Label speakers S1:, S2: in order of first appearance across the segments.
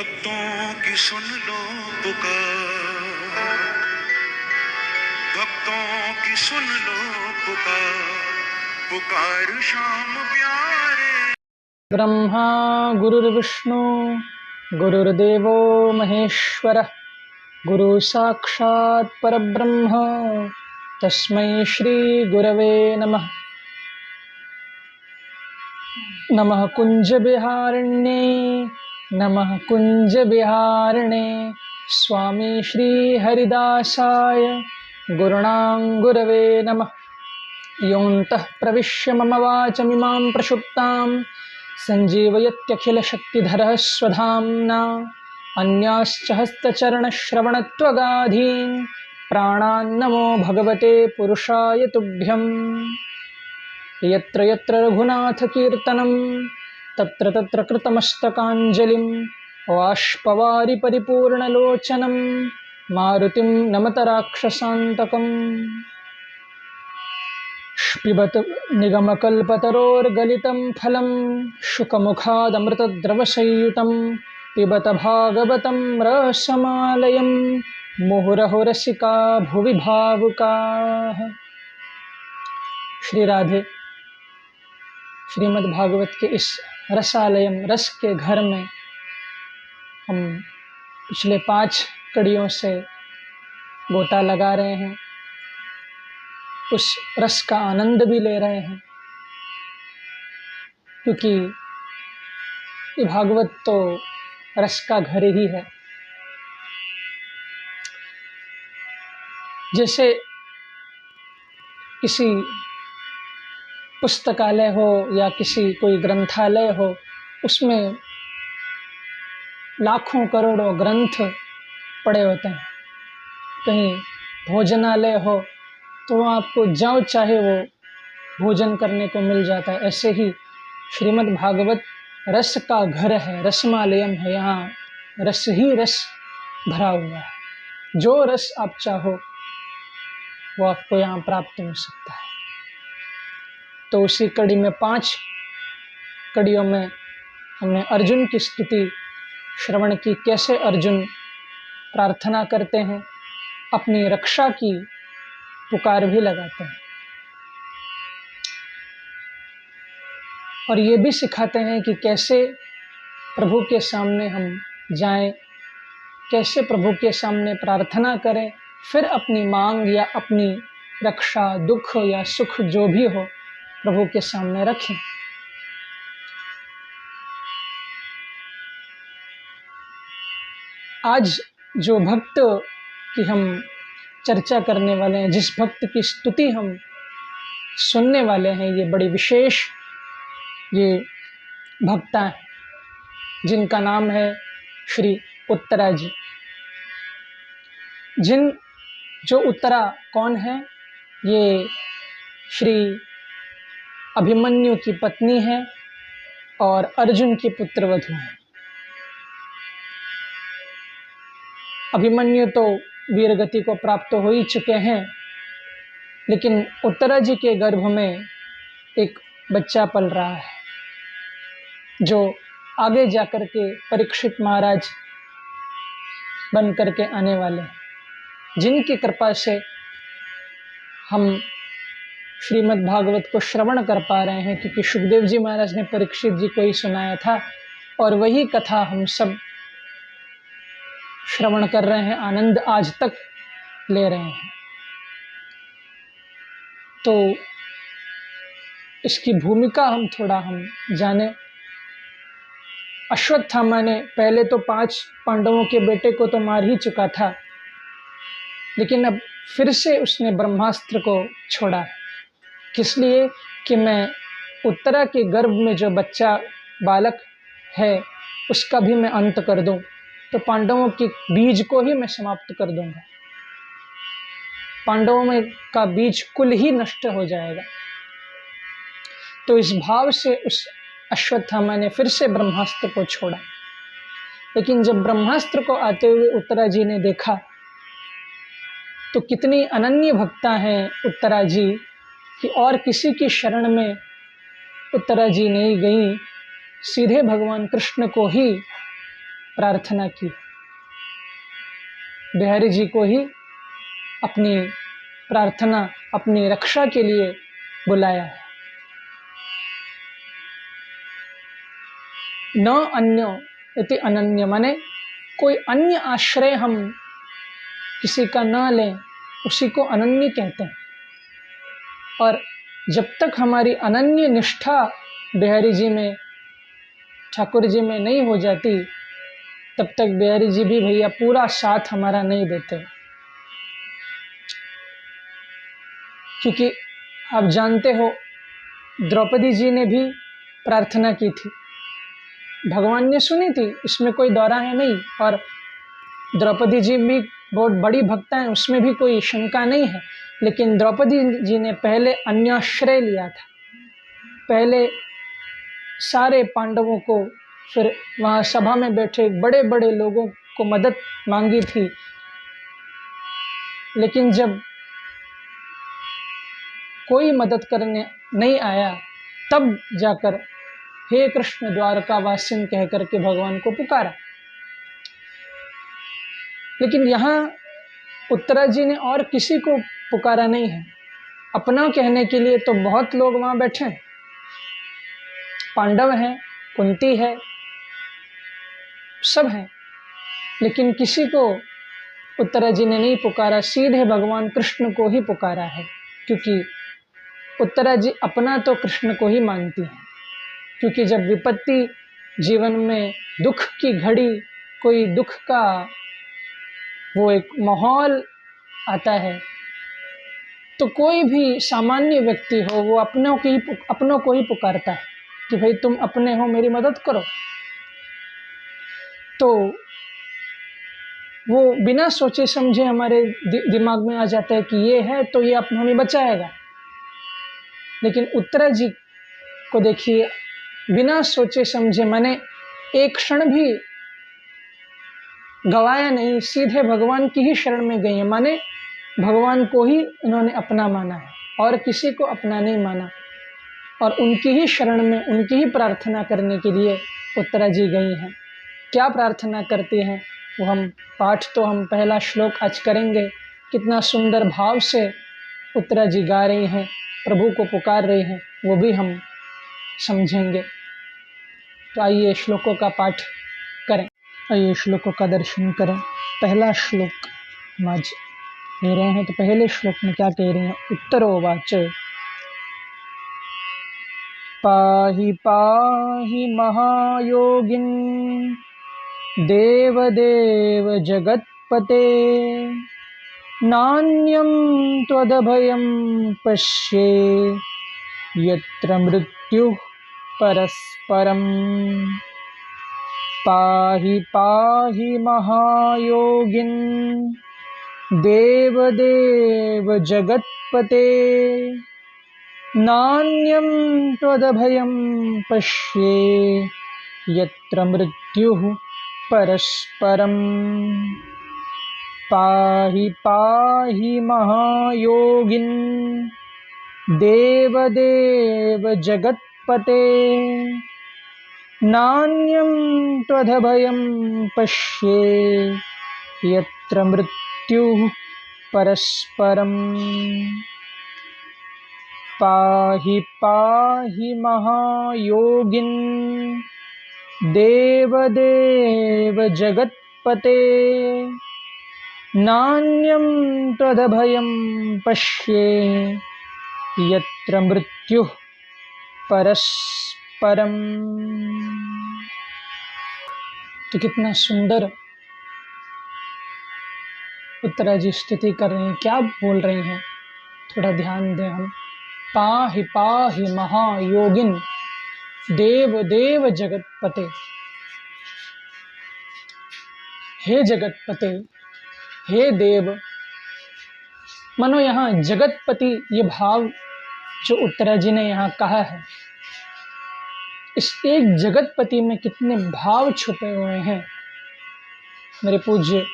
S1: भक्तों की सुन लो पुकार, भक्तों की सुन लो पुकार, पुकार श्याम प्यारे।
S2: ब्रह्मा गुरुर्विष्णु गुरुर्देवो महेश्वरः, गुरु साक्षात् परब्रह्म तस्मै श्री गुरवे नमः। नमः कुंज बिहारिणे, नमः कुंज बिहारिणे, स्वामी श्री हरिदासाय गुरुणां गुरवे नमः। योऽन्तः प्रविश्य मम वाचमिमां प्रक्षुप्तां सञ्जीवयत्यखिलशक्तिधरः स्वधाम्ना, अन्याश्च हस्तचरणश्रवणत्वगाधीन् प्राणान्नमो भगवते पुरुषाय तुभ्यम्। यत्र यत्र रघुनाथकीर्तनं तत्र तत्र कृतमस्तकाञ्जलिं, बाष्पवारि परिपूर्णलोचनं मारुतिं नमत राक्षसान्तकम्। पिबत निगमकल्पतरोर्गलितं फलं, शुकमुखादमृतद्रवसंयुतं पिबत भागवतं रसमालयं, मुहुरहो रसिका भुवि भावुकाः। श्री राधे। श्रीमद् भागवत के इस रसालयम रस के घर में हम पिछले 5 कड़ियों से गोता लगा रहे हैं, उस रस का आनंद भी ले रहे हैं, क्योंकि ये भागवत तो रस का घर ही है। जैसे किसी पुस्तकालय हो या किसी कोई ग्रंथालय हो, उसमें लाखों करोड़ों ग्रंथ पड़े होते हैं। कहीं भोजनालय हो तो आपको जो चाहे वो भोजन करने को मिल जाता है। ऐसे ही श्रीमद् भागवत रस का घर है, रसमालयम है। यहाँ रस ही रस भरा हुआ है। जो रस आप चाहो वो आपको यहाँ प्राप्त हो सकता है। तो उसी कड़ी में 5 कड़ियों में हमने अर्जुन की स्तुति श्रवण की, कैसे अर्जुन प्रार्थना करते हैं, अपनी रक्षा की पुकार भी लगाते हैं, और ये भी सिखाते हैं कि कैसे प्रभु के सामने हम जाएं, कैसे प्रभु के सामने प्रार्थना करें, फिर अपनी मांग या अपनी रक्षा, दुख या सुख जो भी हो प्रभु के सामने रखें। आज जो भक्त की हम चर्चा करने वाले हैं, जिस भक्त की स्तुति हम सुनने वाले हैं, ये बड़ी विशेष ये भक्ता हैं, जिनका नाम है श्री उत्तरा जी। जो उत्तरा कौन है? ये श्री अभिमन्यु की पत्नी है और अर्जुन की पुत्रवधू है। अभिमन्यु तो वीरगति को प्राप्त हो ही चुके हैं, लेकिन उत्तरा जी के गर्भ में एक बच्चा पल रहा है, जो आगे जाकर के परीक्षित महाराज बन करके आने वाले हैं, जिनकी कृपा से हम श्रीमद् भागवत को श्रवण कर पा रहे हैं। क्योंकि सुखदेव जी महाराज ने परीक्षित जी को ही सुनाया था, और वही कथा हम सब श्रवण कर रहे हैं, आनंद आज तक ले रहे हैं। तो इसकी भूमिका हम जाने। अश्वत्थामा ने पहले तो 5 पांडवों के बेटे को तो मार ही चुका था, लेकिन अब फिर से उसने ब्रह्मास्त्र को छोड़ा है। किस लिए? कि मैं उत्तरा के गर्भ में जो बच्चा बालक है उसका भी मैं अंत कर दूं, तो पांडवों के बीज को ही मैं समाप्त कर दूंगा। पांडवों में का बीज कुल ही नष्ट हो जाएगा। तो इस भाव से उस अश्वत्थामा ने फिर से ब्रह्मास्त्र को छोड़ा। लेकिन जब ब्रह्मास्त्र को आते हुए उत्तरा जी ने देखा, तो कितनी अनन्य भक्ता हैं उत्तरा जी कि और किसी की शरण में उत्तरा जी नहीं गई, सीधे भगवान कृष्ण को ही प्रार्थना की, बिहारी जी को ही अपनी प्रार्थना, अपनी रक्षा के लिए बुलाया है। न अन्यो इति अनन्य, माने कोई अन्य आश्रय हम किसी का ना लें, उसी को अनन्य कहते हैं। और जब तक हमारी अनन्य निष्ठा बिहारी जी में, ठाकुर जी में नहीं हो जाती, तब तक बिहारी जी भी भैया पूरा साथ हमारा नहीं देते। क्योंकि आप जानते हो, द्रौपदी जी ने भी प्रार्थना की थी, भगवान ने सुनी थी, इसमें कोई दौरा है नहीं। और द्रौपदी जी भी बहुत बड़ी भक्ता है, उसमें भी कोई शंका नहीं है। लेकिन द्रौपदी जी ने पहले अन्याश्रय लिया था, पहले सारे पांडवों को, फिर वहाँ सभा में बैठे बड़े बड़े लोगों को मदद मांगी थी। लेकिन जब कोई मदद करने नहीं आया, तब जाकर हे कृष्ण द्वारकावासिन कह करके भगवान को पुकारा। लेकिन यहाँ उत्तरा जी ने और किसी को पुकारा नहीं है। अपना कहने के लिए तो बहुत लोग वहाँ बैठे हैं, पांडव हैं, कुंती है, सब हैं, लेकिन किसी को उत्तरा जी ने नहीं पुकारा, सीधे भगवान कृष्ण को ही पुकारा है। क्योंकि उत्तरा जी अपना तो कृष्ण को ही मानती हैं। क्योंकि जब विपत्ति जीवन में, दुख की घड़ी, कोई दुख का वो एक माहौल आता है, तो कोई भी सामान्य व्यक्ति हो, वो अपनों को ही पुकारता है कि भाई तुम अपने हो, मेरी मदद करो। तो वो बिना सोचे समझे हमारे दिमाग में आ जाता है कि ये है तो ये हमें बचाएगा। लेकिन उत्तरा जी को देखिए, बिना सोचे समझे, माने एक क्षण भी गवाया नहीं, सीधे भगवान की ही शरण में गई है। माने भगवान को ही उन्होंने अपना माना है और किसी को अपना नहीं माना, और उनकी ही शरण में, उनकी ही प्रार्थना करने के लिए उत्तरा जी गई हैं। क्या प्रार्थना करती हैं वो हम पाठ, तो हम पहला श्लोक आज करेंगे। कितना सुंदर भाव से उत्तरा जी गा रही हैं, प्रभु को पुकार रही हैं, वो भी हम समझेंगे। तो आइए श्लोकों का पाठ करें, आइए श्लोकों का दर्शन करें। पहला श्लोक हम आज ले रहे हैं, तो पहले श्लोक में क्या कह रही हैं? उत्तरोवाच पाहि पाहि महायोगिन देवदेव जगत्पते नान्यं त्वदभयं पश्ये यत्र मृत्युः परस्परम्। पाहि पाहि महायोगिन देवदेव जगत्पते नान्यं त्वदभयं पश्ये यत्र मृत्युः परस्परम्। पाहि पाहि महायोगिन देवदेव जगत्पते नान्यं त्वदभयं पश्ये यत्र मृत्युः परस्परम्। पाहि पाहि महायोगिन देवदेव जगत्पते नान्यं त्वदभयं पश्ये यत्र मृत्युः परस्परम्। तो कितना सुंदर उत्तरा जी स्तुति कर रही हैं, क्या बोल रही हैं, थोड़ा ध्यान दें हम। पाहि पाहि महायोगिन देव देव जगतपते, हे जगतपते, हे देव। मानो यहाँ जगतपति, ये भाव जो उत्तरा जी ने यहाँ कहा है, इस एक जगतपति में कितने भाव छुपे हुए हैं। मेरे पूज्य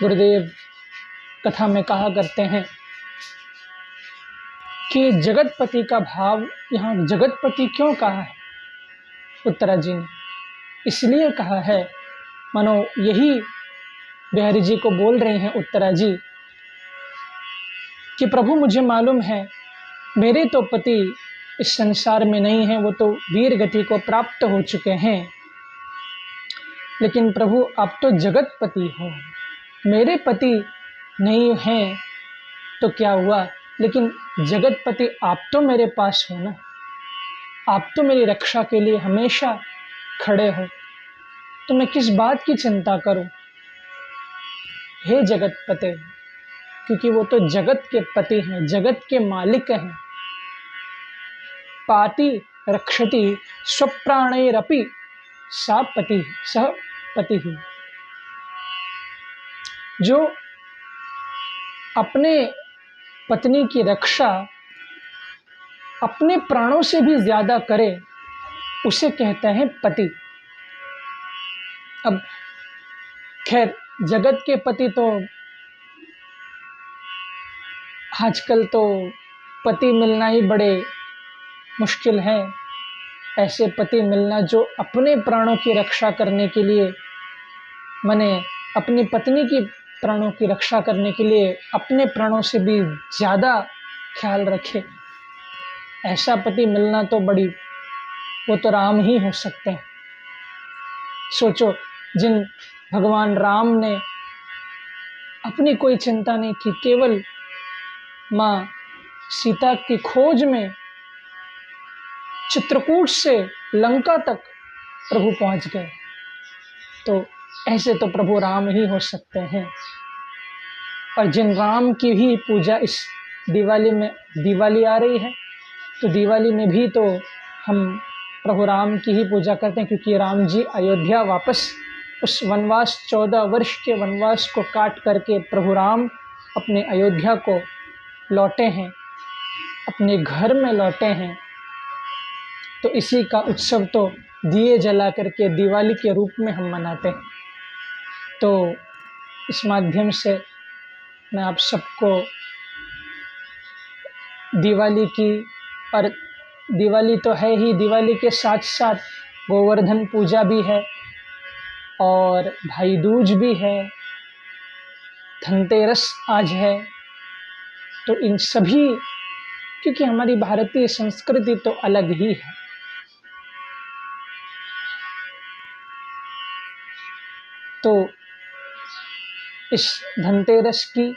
S2: गुरुदेव कथा में कहा करते हैं कि जगतपति का भाव, यहाँ जगतपति क्यों कहा है उत्तरा जी ने? इसलिए कहा है मानो यही बिहारी जी को बोल रहे हैं उत्तरा जी कि प्रभु मुझे मालूम है मेरे तो पति इस संसार में नहीं है, वो तो वीर गति को प्राप्त हो चुके हैं, लेकिन प्रभु आप तो जगत पति हो, मेरे पति नहीं हैं तो क्या हुआ, लेकिन जगत पति आप तो मेरे पास हो ना, आप तो मेरी रक्षा के लिए हमेशा खड़े हो, तो मैं किस बात की चिंता करूं हे जगत पते, क्योंकि वो तो जगत के पति हैं, जगत के मालिक हैं। पाति रक्षति स्वप्राणैरपि सा पति सह पति ही, जो अपने पत्नी की रक्षा अपने प्राणों से भी ज्यादा करे उसे कहते हैं पति। अब खैर जगत के पति तो आजकल तो पति मिलना ही बड़े मुश्किल है, ऐसे पति मिलना जो अपने प्राणों की रक्षा करने के लिए, माने अपनी पत्नी की प्राणों की रक्षा करने के लिए अपने प्राणों से भी ज़्यादा ख्याल रखे, ऐसा पति मिलना तो बड़ी, वो तो राम ही हो सकते हैं। सोचो जिन भगवान राम ने अपनी कोई चिंता नहीं की, केवल माँ सीता की खोज में चित्रकूट से लंका तक प्रभु पहुंच गए, तो ऐसे तो प्रभु राम ही हो सकते हैं। और जिन राम की ही पूजा इस दिवाली में, दिवाली आ रही है तो दिवाली में भी तो हम प्रभु राम की ही पूजा करते हैं, क्योंकि राम जी अयोध्या वापस उस वनवास 14 वर्ष के वनवास को काट करके प्रभु राम अपने अयोध्या को लौटे हैं, अपने घर में लौटे हैं, तो इसी का उत्सव तो दिए जला करके दिवाली के रूप में हम मनाते हैं। तो इस माध्यम से मैं आप सबको दिवाली की, और दिवाली तो है ही, दिवाली के साथ साथ गोवर्धन पूजा भी है और भाई दूज भी है, धनतेरस आज है, तो इन सभी, क्योंकि हमारी भारतीय संस्कृति तो अलग ही है। तो इस धनतेरस की,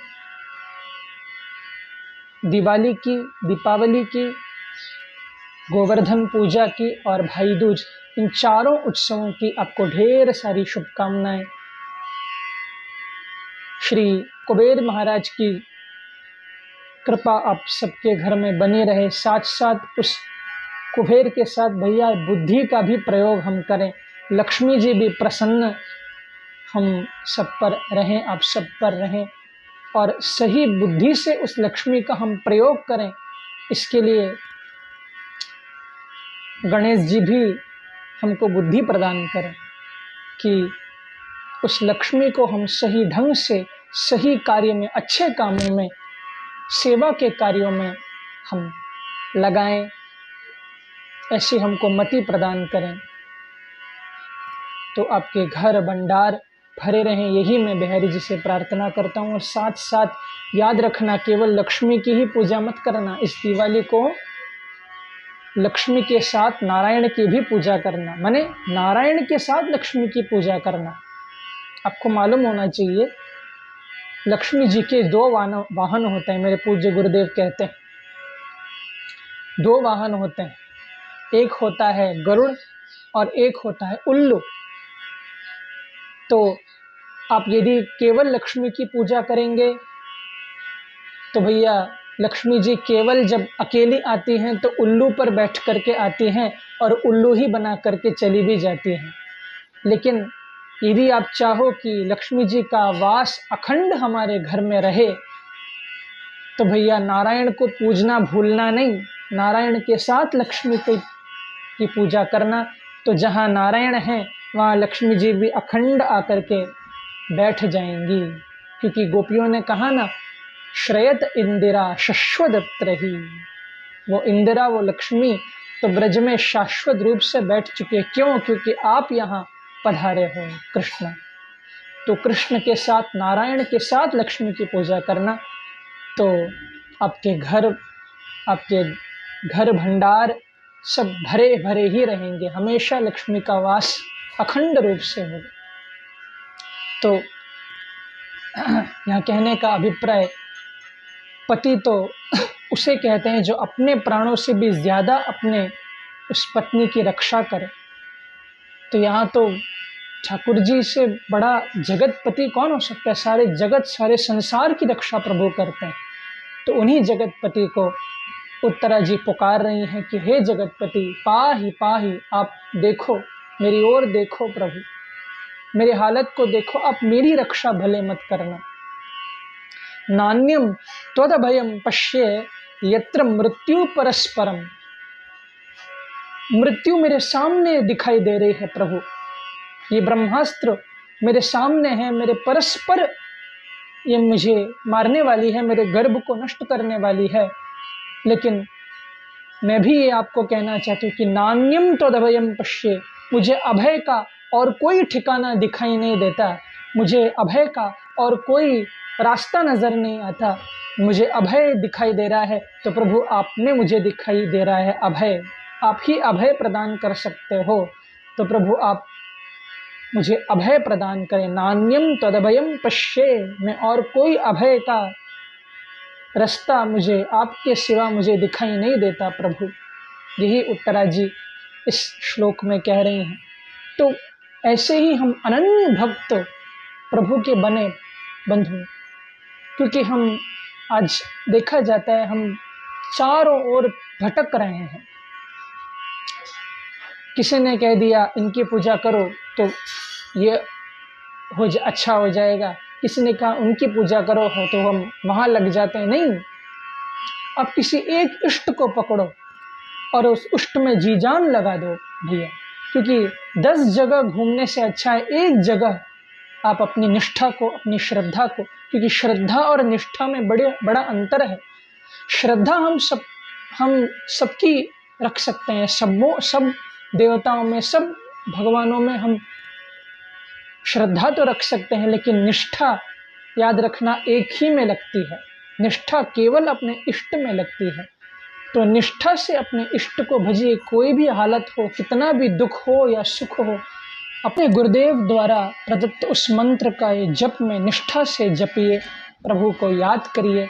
S2: दिवाली की, दीपावली की, गोवर्धन पूजा की और भाई दूज, इन चारों उत्सवों की आपको ढेर सारी शुभकामनाएं। श्री कुबेर महाराज की कृपा आप सबके घर में बनी रहे, साथ साथ उस कुबेर के साथ भैया बुद्धि का भी प्रयोग हम करें, लक्ष्मी जी भी प्रसन्न हम सब पर रहें, आप सब पर रहें, और सही बुद्धि से उस लक्ष्मी का हम प्रयोग करें। इसके लिए गणेश जी भी हमको बुद्धि प्रदान करें कि उस लक्ष्मी को हम सही ढंग से, सही कार्य में, अच्छे कामों में, सेवा के कार्यों में हम लगाएं, ऐसी हमको मति प्रदान करें, तो आपके घर भंडार भरे रहें, यही मैं बिहारी जी से प्रार्थना करता हूँ। और साथ साथ याद रखना, केवल लक्ष्मी की ही पूजा मत करना, इस दिवाली को लक्ष्मी के साथ नारायण की भी पूजा करना, माने नारायण के साथ लक्ष्मी की पूजा करना। आपको मालूम होना चाहिए लक्ष्मी जी के 2 वाहन होते हैं, मेरे पूज्य गुरुदेव कहते हैं 2 वाहन होते हैं, एक होता है गरुड़ और एक होता है उल्लू। तो आप यदि केवल लक्ष्मी की पूजा करेंगे तो भैया लक्ष्मी जी केवल जब अकेली आती हैं तो उल्लू पर बैठ करके आती हैं और उल्लू ही बना करके चली भी जाती हैं। लेकिन यदि आप चाहो कि लक्ष्मी जी का वास अखंड हमारे घर में रहे तो भैया नारायण को पूजना भूलना नहीं, नारायण के साथ लक्ष्मी की पूजा करना। तो जहाँ नारायण हैं वहाँ लक्ष्मी जी भी अखंड आकर के बैठ जाएंगी, क्योंकि गोपियों ने कहा ना, श्रयत इंदिरा शश्वदत्र ही, वो लक्ष्मी तो ब्रज में शाश्वत रूप से बैठ चुके। क्यों? क्योंकि आप यहाँ पधारे हो कृष्ण। तो कृष्ण के साथ, नारायण के साथ लक्ष्मी की पूजा करना, तो आपके घर भंडार सब भरे भरे ही रहेंगे, हमेशा लक्ष्मी का वास अखंड रूप से होगा। तो यहाँ कहने का अभिप्राय, पति तो उसे कहते हैं जो अपने प्राणों से भी ज़्यादा अपने उस पत्नी की रक्षा करे। तो यहाँ तो ठाकुर जी से बड़ा जगतपति कौन हो सकता है? सारे जगत, सारे संसार की रक्षा प्रभु करते हैं। तो उन्हीं जगतपति को उत्तरा जी पुकार रही हैं कि हे जगतपति, पाहि पाहि, आप देखो, मेरी ओर देखो प्रभु, मेरी हालत को देखो, आप मेरी रक्षा भले मत करना। नान्यम त्वदभयम पश्ये यत्र मृत्यु परस्परम। मृत्यु मेरे सामने दिखाई दे रही है प्रभु, ये ब्रह्मास्त्र मेरे सामने है, मेरे परस्पर ये मुझे मारने वाली है, मेरे गर्भ को नष्ट करने वाली है। लेकिन मैं भी ये आपको कहना चाहती हूँ कि नान्यम त्वदभयम पश्ये, मुझे अभय का और कोई ठिकाना दिखाई नहीं देता, मुझे अभय का और कोई रास्ता नज़र नहीं आता, मुझे अभय दिखाई दे रहा है। तो प्रभु आप में मुझे दिखाई दे रहा है अभय, आप ही अभय प्रदान कर सकते हो। तो प्रभु आप मुझे अभय प्रदान करें। नान्यम तदभयम पश्ये, मैं और कोई अभय का रास्ता मुझे आपके सिवा मुझे दिखाई नहीं देता प्रभु। यही उत्तरा जी इस श्लोक में कह रही हैं। तो ऐसे ही हम अनन्य भक्त प्रभु के बने बंधु, क्योंकि हम आज देखा जाता है हम चारों ओर भटक रहे हैं। किसी ने कह दिया इनकी पूजा करो तो ये अच्छा हो जाएगा, किसी ने कहा उनकी पूजा करो हो तो हम वहाँ लग जाते हैं। नहीं, अब किसी एक इष्ट को पकड़ो और उस इष्ट में जी जान लगा दो भैया, क्योंकि 10 जगह घूमने से अच्छा है एक जगह आप अपनी निष्ठा को, अपनी श्रद्धा को, क्योंकि श्रद्धा और निष्ठा में बड़ा अंतर है। श्रद्धा हम सबकी रख सकते हैं, सब देवताओं में, सब भगवानों में हम श्रद्धा तो रख सकते हैं, लेकिन निष्ठा याद रखना एक ही में लगती है। निष्ठा केवल अपने इष्ट में लगती है। तो निष्ठा से अपने इष्ट को भजिए, कोई भी हालत हो, कितना भी दुख हो या सुख हो, अपने गुरुदेव द्वारा प्रदत्त उस मंत्र का ये जप में निष्ठा से जपिए, प्रभु को याद करिए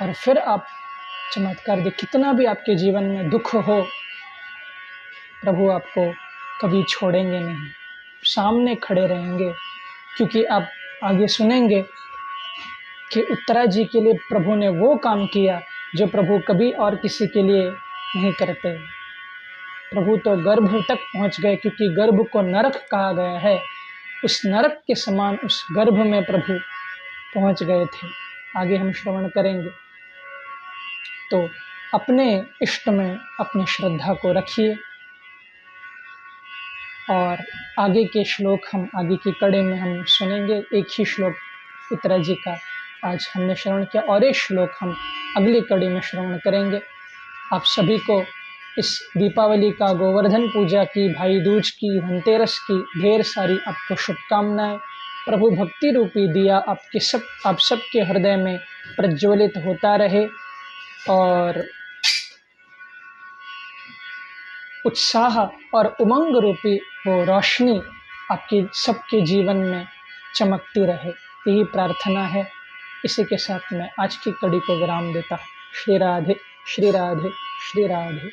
S2: और फिर आप चमत्कार देखिए। कितना भी आपके जीवन में दुख हो, प्रभु आपको कभी छोड़ेंगे नहीं, सामने खड़े रहेंगे। क्योंकि आप आगे सुनेंगे कि उत्तरा जी के लिए प्रभु ने वो काम किया जो प्रभु कभी और किसी के लिए नहीं करते। प्रभु तो गर्भ तक पहुंच गए, क्योंकि गर्भ को नरक कहा गया है। उस नरक के समान उस गर्भ में प्रभु पहुंच गए थे। आगे हम श्रवण करेंगे। तो अपने इष्ट में अपनी श्रद्धा को रखिए और आगे के श्लोक हम आगे की कड़ी में हम सुनेंगे। एक ही श्लोक उत्तरा जी का आज हमने श्रवण किया और एक श्लोक हम अगली कड़ी में श्रवण करेंगे। आप सभी को इस दीपावली का, गोवर्धन पूजा की, भाई दूज की, धनतेरस की ढेर सारी आपको शुभकामनाएं। प्रभु भक्ति रूपी दिया आप सबके हृदय में प्रज्वलित होता रहे और उत्साह और उमंग रूपी वो रोशनी आपके सबके जीवन में चमकती रहे, यही प्रार्थना है। इसी के साथ मैं आज की कड़ी को विराम देता हूँ। श्री राधे, श्री राधे, श्री राधे।